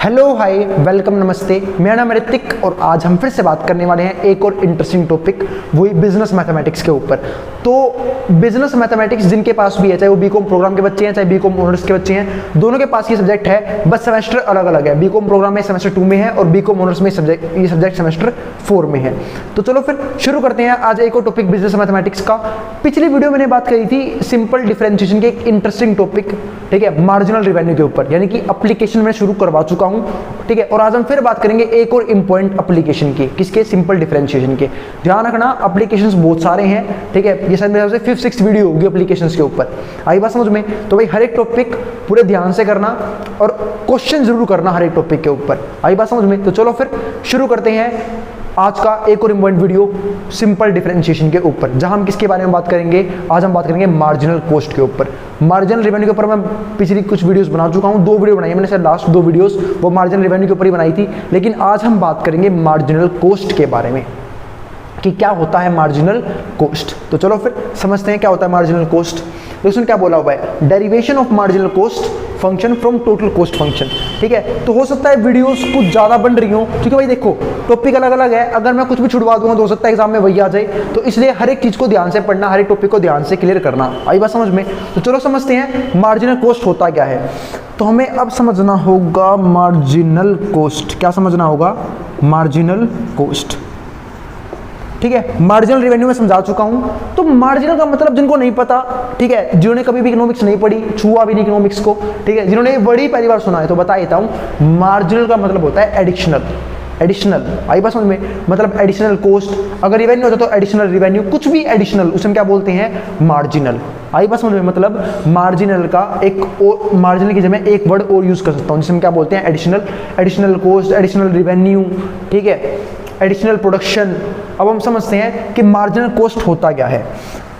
Hello hi welcome नमस्ते, मेरा नाम है ऋतिक और आज हम फिर से बात करने वाले हैं एक और इंटरेस्टिंग टॉपिक, वही बिजनेस मैथमेटिक्स के ऊपर। तो बिजनेस मैथमेटिक्स जिनके पास भी है, चाहे वो बीकॉम प्रोग्राम के बच्चे हैं चाहे बीकॉम ऑनर्स के बच्चे हैं, दोनों के पास ये सब्जेक्ट है, बस सेमेस्टर अलग अलग है। बीकॉम प्रोग्राम में सेमेस्टर 2 में है और बीकॉम ऑनर्स में ये सब्जेक्ट सेमेस्टर 4 में है। तो चलो फिर शुरू करते हैं आज एक और टॉपिक बिजनेस मैथमेटिक्स का। पिछली वीडियो मैंने बात करी थी सिंपल डिफरेंशिएशन के एक इंटरेस्टिंग टॉपिक, ठीक है, मार्जिनल रेवेन्यू के ऊपर, यानी कि एप्लीकेशन में शुरू करवा चुका हूं, ठीक है। और आज हम फिर बात करेंगे एक और इंपॉर्टेंट एप्लीकेशन की, किसके? सिंपल डिफरेंशिएशन के। ध्यान रखना एप्लीकेशंस बहुत सारे हैं, ठीक है, ये शायद मेरे से 5th-6th वीडियो होगी एप्लीकेशंस के ऊपर। आई बात समझ में? तो भाई हर एक टॉपिक पूरे ध्यान से करना और क्वेश्चन जरूर करना हर एक टॉपिक के ऊपर। आई बात समझ में? तो चलो फिर शुरू करते हैं आज का एक और इम्पोर्टेंट वीडियो सिंपल डिफरेंशिएशन के ऊपर, जहां हम किसके बारे में बात करेंगे? आज हम बात करेंगे मार्जिनल कॉस्ट के ऊपर। मार्जिनल रेवेन्यू के ऊपर मैं पिछली कुछ वीडियोस बना चुका हूं, 2 वीडियो बनाई है मैंने, सर लास्ट 2 वीडियोस वो मार्जिनल रेवेन्यू के ऊपर ही बनाई थी। लेकिन आज हम बात करेंगे मार्जिनल कॉस्ट के बारे में कि क्या होता है मार्जिनल कॉस्ट। तो चलो फिर समझते हैं क्या होता है मार्जिनल कॉस्ट। तो इसमें क्या बोला हुआ है? Derivation of marginal cost function from total cost function, ठीक है। तो हो सकता है वीडियोस कुछ ज़्यादा बन रही हो, क्योंकि भाई देखो टॉपिक अलग अलग है, अगर मैं कुछ भी छुड़वा दूंगा तो हो सकता है एग्जाम में वही आ जाए। तो इसलिए हर एक चीज़ को ध्यान से पढ़ना, हर एक टॉपिक को ध्यान से क्लियर करना। आई बात समझ में? तो चलो समझते हैं मार्जिनल कॉस्ट होता क्या है। तो हमें अब समझना होगा मार्जिनल कॉस्ट। क्या समझना होगा? मार्जिनल कॉस्ट, ठीक है। मार्जिनल रेवेन्यू में समझा चुका हूं। तो मार्जिनल का मतलब जिनको नहीं पता, ठीक है, जिन्होंने कभी भी इकोनॉमिक्स नहीं पढ़ी, छुआ भी नहीं इकोनॉमिक्स को, ठीक है, जिन्होंने बड़ी पहली बार सुना है तो बता देता हूं, मार्जिनल का मतलब होता है एडिशनल। एडिशनल, आई बात समझ में? मतलब एडिशनल कॉस्ट, अगर रेवेन्यू होता तो एडिशनल रेवेन्यू, कुछ भी एडिशनल उसे हम क्या बोलते हैं? मार्जिनल। आई बात समझ में? मतलब मार्जिनल का एक और, मार्जिनल की जगह एक वर्ड और यूज कर सकता हूं जिसे हम क्या बोलते हैं? Additional. Additional cost, additional revenue, ठीक है, एडिशनल प्रोडक्शन। अब हम समझते हैं कि मार्जिनल कॉस्ट होता क्या है,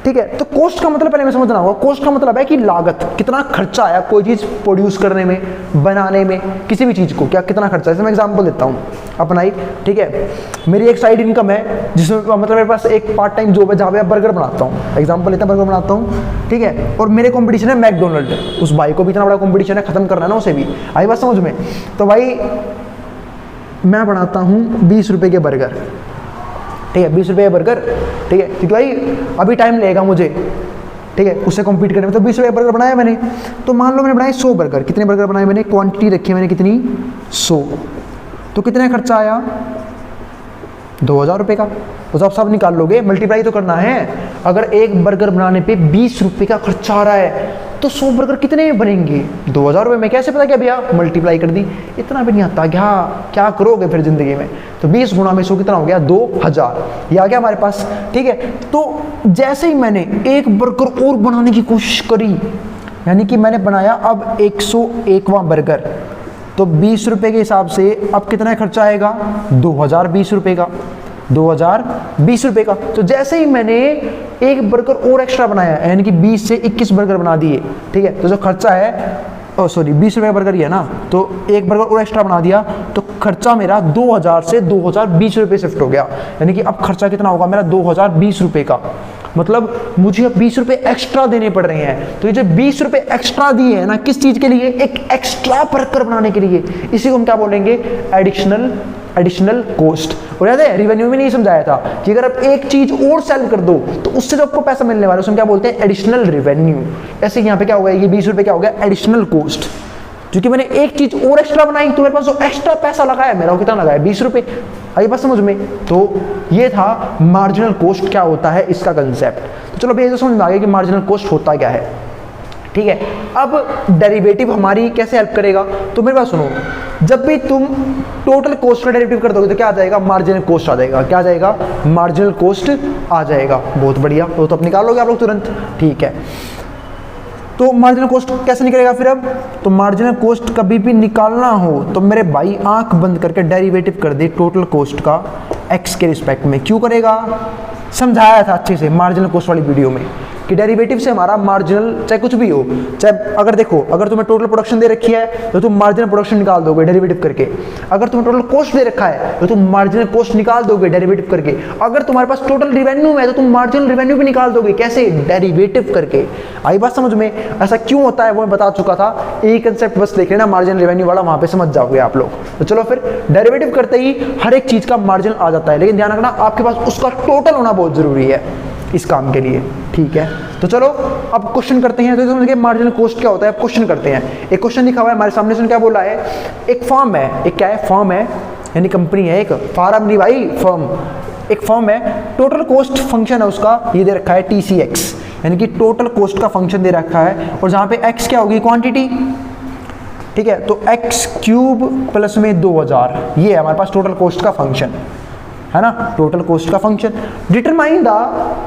ठीक है। तो कॉस्ट का मतलब पहले हमें समझना होगा। कॉस्ट का मतलब है कि लागत, कितना खर्चा आया कोई चीज़ प्रोड्यूस करने में, बनाने में, किसी भी चीज़ को क्या कितना खर्चा है। जैसे मैं एग्जांपल देता हूँ अपना ही, ठीक है, मेरी एक साइड इनकम है जिसमें मतलब मेरे पास एक पार्ट टाइम जॉब है जहाँ पे मैं बर्गर बनाता हूँ, एग्जाम्पल लेते हैं, बर्गर बनाता हूँ, ठीक है, और मेरे कॉम्पिटिशन है मैकडोनल्ड। उस भाई को भी इतना बड़ा कॉम्पिटिशन है, खत्म करना है ना उसे भी। आई बात समझ में? तो भाई मैं बनाता हूँ 20 रुपये के बर्गर, ठीक है, 20 रुपये बर्गर, ठीक है, क्योंकि भाई अभी टाइम लगेगा मुझे, ठीक है, उससे कम्पीट करने में। तो 20 रुपये बर्गर बनाया मैंने, तो मान लो मैंने बनाए 100 बर्गर। कितने बर्गर बनाए मैंने? क्वांटिटी रखी मैंने कितनी? 100। तो कितने खर्चा आया? 2000 रुपये का। तो आप सब निकाल लोगे, मल्टीप्लाई तो करना है। अगर एक बर्गर बनाने पे 20 रुपये का खर्चा आ रहा है तो 100 बर्गर कितने में बनेंगे? 2000 रुपये में। कैसे पता क्या भैया? मल्टीप्लाई कर दी। इतना भी नहीं आता क्या? क्या करोगे फिर जिंदगी में? तो 20 गुणा में 100 कितना हो गया? 2000। ये आ गया हमारे पास, ठीक है। तो जैसे ही मैंने एक बर्गर और बनाने की कोशिश करी, यानी कि मैंने बनाया अब 101वां बर्गर, तो 20 रुपये के हिसाब से अब कितना खर्चा आएगा? 2020 रुपये का, 2020 रुपये का। तो जैसे ही मैंने एक बर्गर और एक्स्ट्रा बनाया, यानी कि 20 से 21 बर्गर बना दिए, ठीक है, तो जो खर्चा है, 20 रुपये का बर्गर ही है ना, तो एक बर्गर और एक्स्ट्रा बना दिया तो खर्चा मेरा 2000 से 2020 रुपये शिफ्ट हो गया। यानी कि अब खर्चा कितना होगा मेरा? 2020 रुपये का। मतलब मुझे अब 20 रुपये एक्स्ट्रा देने पड़ रहे हैं। तो ये जो 20 रुपये एक्स्ट्रा दिए हैं ना, किस चीज़ के लिए? एक एक्स्ट्रा बर्गर बनाने के लिए। इसी को हम क्या बोलेंगे? Additional cost. और याद है रिवेन्यू में नहीं समझाया था कि अगर आप एक चीज और सेल कर दो तो उससे जो आपको पैसा मिलने वाला है उसमें क्या बोलते हैं? Additional revenue. ऐसे यहाँ पे क्या होगा? ये 20 रुपये क्या हो गया? Additional cost. क्योंकि मैंने एक चीज और एक्स्ट्रा बनाई तो मेरे पास जो एक्स्ट्रा पैसा लगा है मेरा, वो कितना लगा है? 20 रुपये। आई बात समझ में? तो ये था मार्जिनल कॉस्ट क्या होता है, इसका कंसेप्ट। तो चलो भैया समझ में आ गया कि मार्जिनल कॉस्ट होता क्या है, ठीक है। अब डेरिवेटिव हमारी कैसे हेल्प करेगा? तो मेरे पास सुनो, जब भी तुम टोटल कॉस्ट का डेरिवेटिव कर दोगे तो क्या आ जाएगा? मार्जिनल कॉस्ट आ जाएगा। क्या आ जाएगा? मार्जिनल कॉस्ट आ जाएगा। बहुत बढ़िया, तो अब निकाल लोगे आप लोग तुरंत, ठीक है। तो मार्जिनल कॉस्ट कैसे निकलेगा फिर? अब तो मार्जिनल कॉस्ट कभी भी निकालना हो तो मेरे भाई आंख बंद करके डेरिवेटिव कर दे टोटल कॉस्ट का एक्स के रिस्पेक्ट में। क्यों करेगा? समझाया था अच्छे से मार्जिनल कॉस्ट वाली वीडियो में। कि डेरिवेटिव से हमारा मार्जिनल चाहे कुछ भी हो, चाहे अगर देखो अगर तुम्हें टोटल प्रोडक्शन दे रखी है तो तुम मार्जिनल प्रोडक्शन निकाल दोगे डेरिवेटिव करके, अगर तुम्हें टोटल कॉस्ट दे रखा है तो तुम मार्जिनल कॉस्ट निकाल दोगे डेरिवेटिव करके, अगर तुम्हारे पास टोटल रिवेन्यू है तो तुम मार्जिनल रिवेन्यू भी निकाल दोगे, कैसे? डेरिवेटिव करके। आई बात समझ में? ऐसा क्यों होता है वो मैं बता चुका था, एक कंसेप्ट बस देख लेना मार्जिनल रिवेन्यू वाला, वहां पे समझ जाओगे आप लोग। तो चलो फिर डेरिवेटिव करते ही हर एक चीज का मार्जिन आ जाता है, लेकिन ध्यान रखना आपके पास उसका टोटल होना बहुत जरूरी है इस काम के लिए, ठीक है? तो चलो अब क्वेश्चन करते हैं। तो समझ गए मार्जिनल कॉस्ट क्या होता है, अब क्वेश्चन करते हैं। एक क्वेश्चन लिखा हुआ है हमारे सामने, सुन क्या बोला है, एक फर्म है, एक क्या है, फर्म है यानी कंपनी है, एक फार्म नहीं भाई, फर्म, एक फर्म है, टोटल कॉस्ट फंक्शन है उसका ये दे रखा है TCX, यानी कि टोटल कॉस्ट का फंक्शन दे रखा है, और जहां पे x क्या होगी, क्वांटिटी, ठीक है? तो x क्यूब प्लस में 2000 ये है हमारे पास टोटल कॉस्ट का फंक्शन, है ना, टोटल कॉस्ट का function. Determine the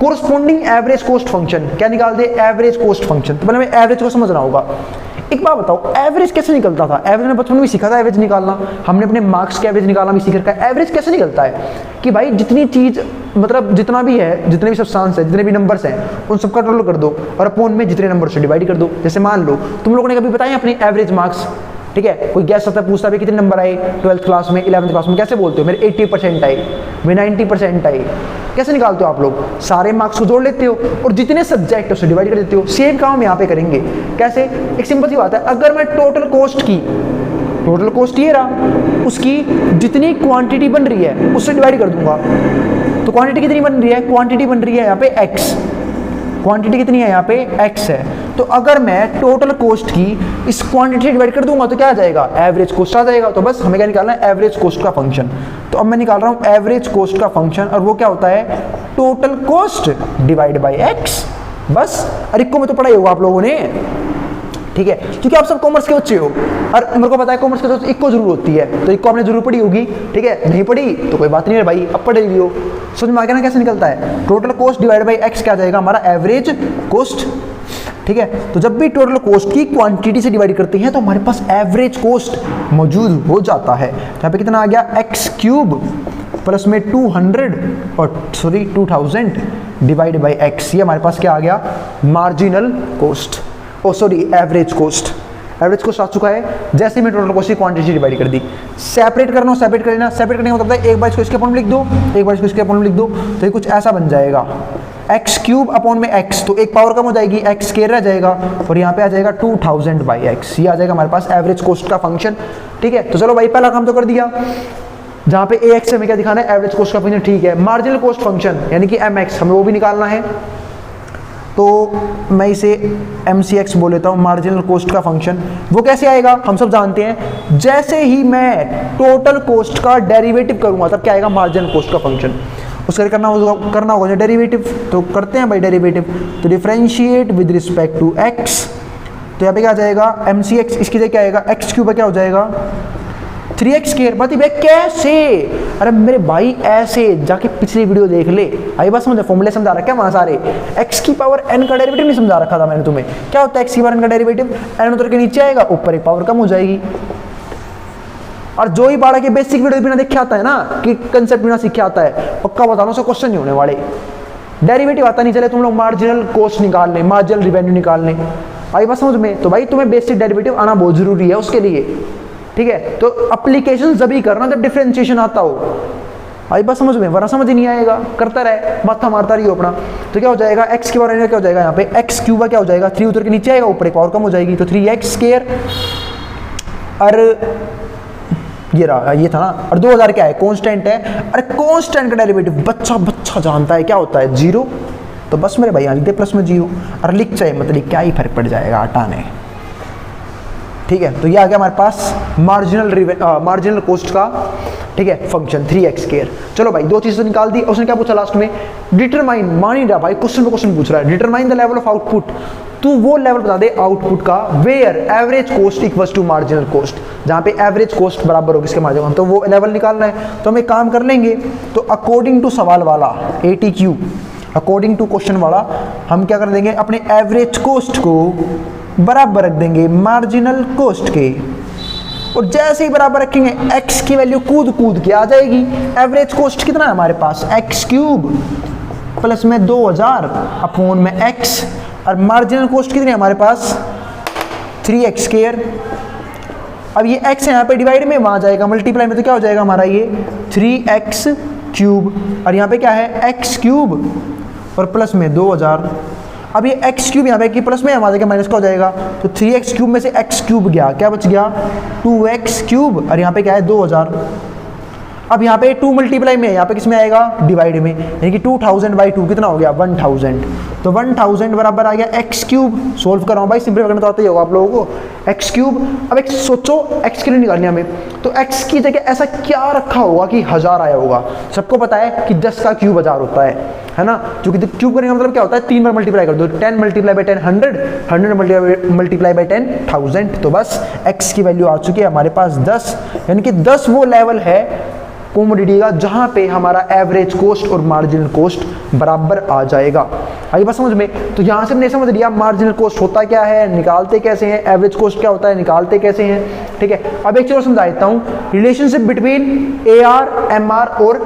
corresponding average cost function, क्या निकाल दे, एवरेज कॉस्ट फंक्शन। तो पहले हमें एवरेज को समझना होगा। एक बात बताओ, एवरेज कैसे निकलता था? एवरेज में बचपन में भी सीखा था एवरेज निकालना, हमने अपने मार्क्स के एवरेज निकालना भी सीख रखा है। एवरेज कैसे निकलता है कि भाई जितनी चीज मतलब जितना भी है, जितने भी सब्सटेंस है, जितने भी नंबर्स हैं, उन सबका टोटल कर दो और अपॉन में जितने नंबर से डिवाइड कर दो। जैसे मान लो तुम लोगों ने कभी बताया अपने एवरेज मार्क्स, ठीक है? कोई गेस्ट आता है पूछता है कितने नंबर आए 12th क्लास में, 11th क्लास में, कैसे बोलते हो? मेरे 80% आए, मेरे 90% आए। कैसे निकालते हो आप लोग? सारे मार्क्स को जोड़ लेते हो और जितने सब्जेक्ट है उससे डिवाइड कर देते हो। सेम काम यहाँ पे करेंगे। कैसे? एक सिंपल सी बात है, अगर मैं टोटल कॉस्ट की, टोटल कॉस्ट ये रहा, उसकी जितनी क्वांटिटी बन रही है उससे डिवाइड कर दूंगा। तो क्वांटिटी कितनी बन रही है? क्वांटिटी बन रही है यहाँ पे x, क्वांटिटी कितनी है यहाँ पे x है। तो अगर मैं टोटल कॉस्ट की इस क्वांटिटी से डिवाइड कर दूंगा तो क्या आ जाएगा? एवरेज कॉस्ट आ जाएगा। तो बस हमें क्या निकालना है? एवरेज कॉस्ट का फंक्शन। तो अब मैं निकाल रहा हूँ एवरेज कॉस्ट का फंक्शन, और वो क्या होता है? Total cost divide by x। बस अरिको में तो पढ़ा ही होगा आप लोगों ने, ठीक है? क्योंकि आप सब कॉमर्स के बच्चे हो और मेरे को पता है कॉमर्स के तो इक्को जरूर होती है, तो इक्को आपने जरूर पढ़ी होगी, ठीक है? नहीं पढ़ी तो कोई बात नहीं है भाई, अब पढ़ रही हो। समझ में आ गया ना कैसे निकलता है? Total cost divide by x क्या आ जाएगा? हमारा एवरेज कॉस्ट, ठीक है? तो जब भी टोटल कॉस्ट की क्वांटिटी से डिवाइड करते हैं तो हमारे पास एवरेज कॉस्ट मौजूद हो जाता है। यहाँ पे कितना आ गया? x क्यूब प्लस में 2000 डिवाइड बाई x, ये हमारे पास क्या आ गया? Marginal cost, oh sorry average cost. Average cost आ चुका है जैसे मैं टोटल कॉस्ट की क्वांटिटी डिवाइड कर दी। सेपरेट करना हो सेपरेट कर लेना, सेपरेट करने का मतलब है एक बार इसको इसके अपॉन में लिख दो, एक बार इसको इसके अपॉन में लिख दो, तो ये कुछ ऐसा बन जाएगा x क्यूब अपॉन में x, तो एक पावर कम हो जाएगी, x स्क्वायर रह जाएगा और यहाँ पे आ जाएगा 2000 बाई x, ये आ जाएगा हमारे पास एवरेज कॉस्ट का फंक्शन, ठीक है? तो चलो भाई पहला काम तो कर दिया, जहाँ पे ax हमें क्या दिखाना है? एवरेज कॉस्ट का फंक्शन, ठीक है? मार्जिनल कॉस्ट फंक्शन यानी कि mx हमें वो भी निकालना है, तो मैं इसे MCX बोल लेता हूँ, मार्जिनल कॉस्ट का फंक्शन। वो कैसे आएगा? हम सब जानते हैं, जैसे ही मैं टोटल कॉस्ट का डेरिवेटिव करूंगा तब क्या आएगा? मार्जिनल कॉस्ट का फंक्शन। उसका करना होगा डेरिवेटिव, तो करते हैं भाई डेरिवेटिव। तो differentiate with respect to x, तो यहाँ पे क्या आ जाएगा? MCX, इसकी जगह क्या आएगा? x क्यूब क्या हो जाएगा? 3x square. बात भाई कैसे? अरे मेरे भाई ऐसे जाके पिछली वीडियो देख ले, आई बात समझ, फॉर्मूले समझा रखा है वहां सारे। x की पावर n का डेरिवेटिव नहीं समझा रखा था मैंने तुम्हें। क्या होता है x की पावर n का डेरिवेटिव? n उतर के नीचे आएगा, ऊपर एक पावर कम हो जाएगी। और जो ही बाड़ा के बेसिक वीडियो बिना देखे आता है ना, कि कंसेप्ट बिना सीखे आता है, पक्का बता रहा हूं क्वेश्चन नहीं होने वाले। डेरिवेटिव आता नहीं चले तुम लोग मार्जिनल कॉस्ट निकालने, मार्जिनल रिवेन्यू निकालने, आई बात समझ में? तो भाई तुम्हें बेसिक डेरिवेटिव आना बहुत जरूरी है उसके लिए, ठीक है? तो एप्लीकेशन जब करना जब डिफरेंशिएशन आता हो, आई बात समझ में? वरना समझ ही नहीं आएगा, करता रहे माथा मारता रही हो अपना। तो क्या हो जाएगा? x के बारे में क्या हो जाएगा? यहाँ पे x क्यूब क्या हो जाएगा? 3 उतर के नीचे आएगा, ऊपर एक पावर कम हो जाएगी, तो 3x स्क्वायर। और ये रहा, ये था ना, और 2000 क्या है? कांस्टेंट है। अरे कांस्टेंट का डेरिवेटिव बच्चा जानता है क्या होता है? 0। तो बस मेरे भाई यहाँ लिख दे प्लस में 0, और लिख चाहे मतलब क्या ही फर्क पड़ जाएगा, हटाने, ठीक है? तो ये आ गया हमारे पास मार्जिनल कॉस्ट का, ठीक है, फंक्शन 3x स्क्वायर। चलो भाई दो चीजें निकाल दी। उसने क्या पूछा लास्ट में? डिटरमाइन, मान ही रहा भाई, क्वेश्चन पे क्वेश्चन पूछ रहा है। Determine the level of output, तू वो लेवल बता दे आउटपुट का where average cost equals to marginal cost, जहां पे एवरेज कॉस्ट बराबर होगी इसके मार्जिनल, तो वो लेवल निकालना है। तो हम एक काम कर लेंगे, तो अकॉर्डिंग टू सवाल वाला ATQ, अकॉर्डिंग टू क्वेश्चन वाला, हम क्या कर देंगे? अपने एवरेज कॉस्ट को बराबर रख देंगे मार्जिनल कॉस्ट के, और जैसे ही बराबर रखेंगे x की वैल्यू कूद के आ जाएगी। एवरेज कॉस्ट कितना है हमारे पास? x क्यूब प्लस में 2000 अपॉन में x, और मार्जिनल कॉस्ट कितनी है हमारे पास 3x स्क्वायर। अब ये x है यहाँ पे डिवाइड में वहाँ जाएगा मल्टीप्लाई में, तो क्या हो जाएगा हमारा ये 3x क्यूब, और यहाँ पे क्या है x क्यूब और प्लस में 2000। अब ये x क्यूब यहाँ पे कि प्लस में हमारे का माइनस का हो जाएगा, तो 3x क्यूब में से x क्यूब गया, क्या बच गया 2x क्यूब, और यहाँ पे क्या है 2000। अब यहाँ पे 2 मल्टीप्लाई में, यहाँ पे किस में आएगा डिवाइड में, यानी कि 2000 बाई 2 कितना हो गया 1000, तो 1000 बराबर आ गया x क्यूब। सोल्व कर रहा हूँ भाई, सिंपल करना तो आता ही होगा आप लोगों को। x क्यूब, अब एक सोचो x के लिए निकालने हमें, तो x की जगह ऐसा क्या रखा होगा कि 1000 आया होगा। सबको पता है कि 10 का क्यूब 1000 होता है ना, क्योंकि क्यूब करने का मतलब क्या होता है 3 बार मल्टीप्लाई कर दो, 10 मल्टीप्लाई बाई 10 100, 100 मल्टीप्लाई बाई 10 1000, तो बस x की वैल्यू आ चुकी है हमारे पास 10, यानी कि 10 वो लेवल है कमोडिटी का जहां पे हमारा एवरेज कॉस्ट और मार्जिनल कॉस्ट बराबर आ जाएगा। आई बात समझ में? तो यहां से हमने समझ लिया मार्जिनल कॉस्ट होता क्या है, निकालते कैसे हैं, एवरेज कॉस्ट क्या होता है, निकालते कैसे हैं, ठीक है। अब एक चीज समझा देता हूं, रिलेशनशिप बिटवीन AR, MR और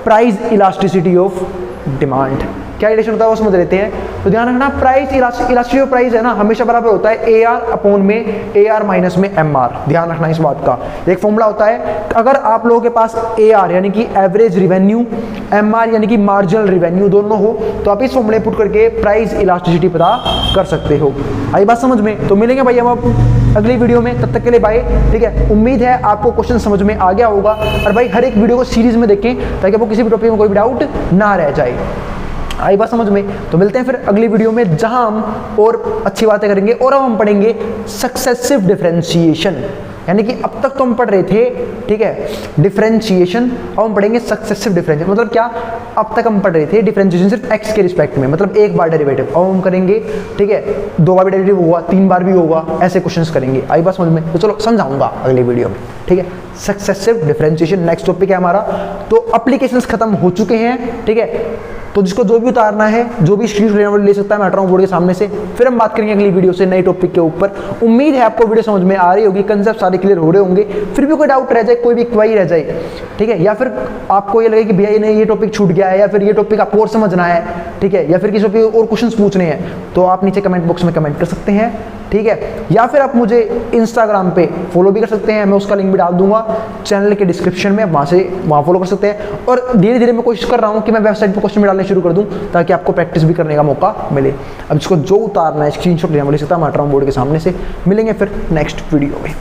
प्राइस इलास्टिसिटी ऑफ डिमांड, क्या रिलेशन होता है वो समझ लेते हैं। तो ध्यान रखना, प्राइस इलास्टिसिटी ऑफ प्राइस है ना हमेशा बराबर होता है AR अपॉन में AR माइनस में MR, ध्यान रखना इस बात का। एक फॉर्मूला होता है, अगर आप लोगों के पास AR यानी कि एवरेज रिवेन्यू, MR यानी कि मार्जिनल रिवेन्यू दोनों हो, तो आप इस फॉर्मूले पुट करके प्राइस इलास्टिसिटी पता कर सकते हो। आई बात समझ में? तो मिलेंगे भाई हम अगली वीडियो में, तब तक के लिए बाय, ठीक है। उम्मीद है आपको क्वेश्चन समझ में आ गया होगा, और भाई हर एक वीडियो को सीरीज में देखें ताकि आपको किसी भी टॉपिक में कोई भी डाउट ना रह जाए। आई बात समझ में? तो मिलते हैं फिर अगली वीडियो में जहां हम और अच्छी बातें करेंगे, और अब हम पढ़ेंगे सक्सेसिव डिफरेंशिएशन, यानी कि अब तक तो हम पढ़ रहे थे, ठीक है, डिफरेंशिएशन, अब हम पढ़ेंगे सक्सेसिव डिफरेंशिएशन। मतलब क्या, अब तक हम पढ़ रहे थे डिफरेंशिएशन सिर्फ x के रिस्पेक्ट में, मतलब एक बार डेरिवेटिव, अब हम करेंगे, ठीक है, 2 बार भी डेरिवेटिव होगा, 3 बार भी होगा, ऐसे क्वेश्चंस करेंगे। आई बात समझ में? तो चलो समझाऊंगा अगली वीडियो में, ठीक है। सक्सेसिव डिफरेंशिएशन नेक्स्ट टॉपिक है हमारा। तो एप्लीकेशंस खत्म हो चुके हैं, ठीक है, तो जिसको जो भी उतारना है, जो भी स्क्रीन लेने वाले ले सकता है, मैं हट रहा हूं बोर्ड के सामने से। फिर हम बात करेंगे अगली वीडियो से नए टॉपिक के ऊपर। उम्मीद है आपको वीडियो समझ में आ रही होगी, कंसेप्ट सारे क्लियर हो रहे होंगे। फिर भी कोई डाउट रह जाए, कोई भी क्वेरी रह जाए, ठीक है, या फिर आपको ये लगे कि भैया नहीं ये टॉपिक छूट गया है, या फिर ये टॉपिक आपको और समझना है, ठीक है, या फिर किसी टॉपिक और क्वेश्चंस पूछने हैं, तो आप नीचे कमेंट बॉक्स में कमेंट कर सकते हैं, ठीक है। या फिर आप मुझे इंस्टाग्राम पे फॉलो भी कर सकते हैं, मैं उसका लिंक भी डाल दूंगा चैनल के डिस्क्रिप्शन में, वहाँ फॉलो कर सकते हैं। और धीरे धीरे मैं कोशिश कर रहा हूँ कि मैं वेबसाइट पर क्वेश्चन भी डालने शुरू कर दूँ ताकि आपको प्रैक्टिस भी करने का मौका मिले। अब जिसको जो उतारना है, स्क्रीनशॉट लेना ले सकता है, मैं हट रहा हूँ बोर्ड के सामने से। मिलेंगे फिर नेक्स्ट वीडियो में।